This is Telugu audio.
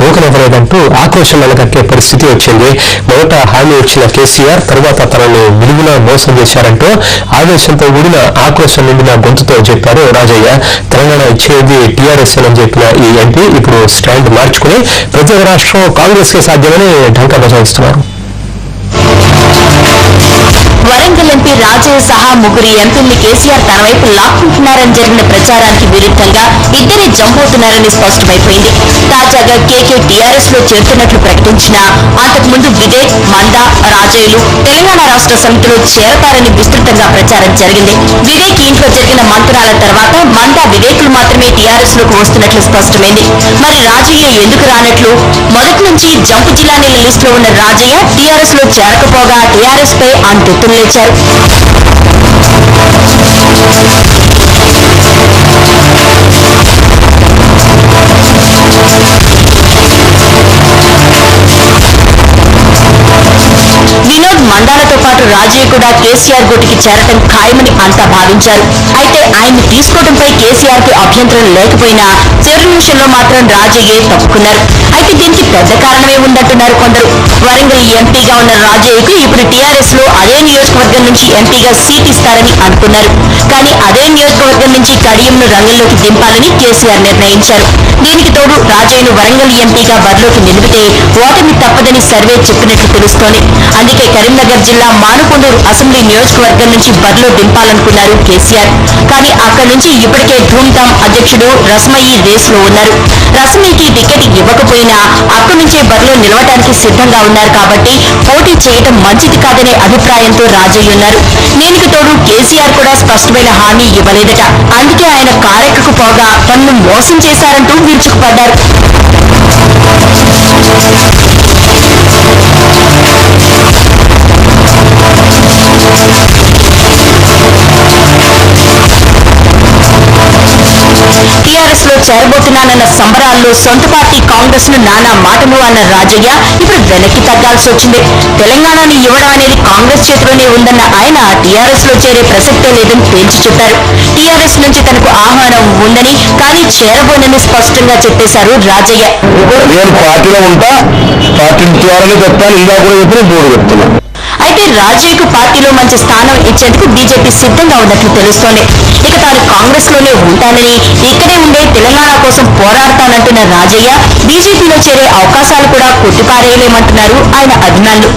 దూకనివ్వలేదంటూ ఆక్రోశం కక్కే పరిస్థితి వచ్చింది. మొదట హామీ ఇచ్చిన కేసీఆర్ తర్వాత తనను విలువలో మోసం చేశారంటూ ఆవేశంతో కూడిన ఆక్రోశం నిండిన గొంతుతో చెప్పారు రాజయ్య. తెలంగాణ ఇచ్చేది టీఆర్ఎస్ అని చెప్పిన ఈ ఎంపీ ఇప్పుడు స్టాండ్ మార్చుకుని ప్రతి రాష్ట్రం కాంగ్రెస్ కే సాధ్యమని ఢంకా బజాయిస్తున్నారు. వరంగల్ ఎంపీ రాజయ్య సహా ముగ్గురు ఎంపీల్ని కేసీఆర్ తన వైపు లాక్కుంటున్నారని జరిగిన ప్రచారానికి విరుద్ధంగా ఇద్దరే జంపోతున్నారని స్పష్టమైపోయింది. తాజాగా కేకే టీఆర్ఎస్ లో చేరుతున్నట్లు ప్రకటించినా అంతకుముందు వివేక్, మందా, రాజయ్యలు తెలంగాణ రాష్ట్ర సమితిలో చేరతారని విస్తృతంగా ప్రచారం జరిగింది. వివేక్ ఇంట్లో జరిగిన మంత్రాల తర్వాత మందా, వివేకులు మాత్రమే టీఆర్ఎస్ లోకి వస్తున్నట్లు స్పష్టమైంది. మరి రాజయ్య ఎందుకు రానట్లు? మొదటి నుంచి జంపు జిల్లానీల లిస్ట్ లో ఉన్న రాజయ్య టీఆర్ఎస్ లో చేరకపోగా టీఆర్ఎస్ పై అంతెత్తులు లేచారు. వినోద్, మందాలతో పాటు రాజయ్య కూడా కేసీఆర్ గూటికి చేరటం ఖాయమని అంతా భావించారు. అయితే ఆయన్ని తీసుకోవడంపై కేసీఆర్ కు అభ్యంతరం లేకపోయినా చివరి నిమిషంలో మాత్రం రాజయ్యే తప్పుకున్నారు. అయితే దీనికి పెద్ద కారణమే ఉందంటున్నారు కొందరు. వరంగల్ ఎంపీగా ఉన్న రాజయ్యకు ఇప్పుడు టీఆర్ఎస్ లో అదే నియోజకవర్గం నుంచి ఎంపీగా సీట్ ఇస్తారని అనుకున్నారు. కానీ అదే నియోజకవర్గం నుంచి కడియంను రంగంలోకి దింపాలని కేసీఆర్ నిర్ణయించారు. దీనికి తోడు రాజయ్యను వరంగల్ ఎంపీగా బరిలోకి నిలిపితే ఓటమి తప్పదని సర్వే చెప్పినట్లు తెలుస్తోంది. అందుకే కరీంనగర్ జిల్లా మానుకొండూరు అసెంబ్లీ నియోజకవర్గం నుంచి బరిలో దింపాలనుకున్నారు కేసీఆర్. కానీ అక్కడి నుంచి ఇప్పటికే ధూమ్ధామ్ అధ్యక్షుడు రస్మయి రేసులో ఉన్నారు. రస్మయికి టికెట్ ఇవ్వకపోయినా అక్కడి నుంచే బరిలో నిలవటానికి సిద్ధంగా ఉన్నారు. కాబట్టి పోటీ చేయడం మంచిది కాదనే అభిప్రాయంతో రాజయ్య ఉన్నారు. దీనికి తోడు కేసీఆర్ కూడా స్పష్టమైన హామీ ఇవ్వలేదట. అందుకే ఆయన కారెక్కకు పోగా తనను మోసం చేశారంటూ విరుచుకుపడ్డారు. టీఆర్ఎస్ లో చేరబోతున్నానన్న సంబరాల్లో సొంత పార్టీ కాంగ్రెస్ ను నానా మాటలు అన్న రాజయ్య ఇప్పుడు వెనక్కి తగ్గాల్సి వచ్చింది. తెలంగాణను ఇవ్వడం అనేది కాంగ్రెస్ చేతిలోనే ఉందన్న ఆయన టీఆర్ఎస్ లో చేరే ప్రసక్తే లేదని తేల్చి చెప్పారు. టీఆర్ఎస్ నుంచి తనకు ఆహ్వానం ఉందని, కానీ చేరబోనని స్పష్టంగా చెప్పేశారు రాజయ్య. అయితే రాజయ్యకు పార్టీలో మంచి స్థానం ఇచ్చేందుకు బీజేపీ సిద్ధంగా ఉన్నట్లు తెలుస్తోంది. ఇక తాను కాంగ్రెస్ లోనే ఉంటానని, ఇక్కడే ఉండే తెలంగాణ కోసం పోరాడతానంటున్న రాజయ్య బీజేపీలో చేరే అవకాశాలు కూడా కొట్టిపారేయలేమంటున్నారు ఆయన అభిమానులు.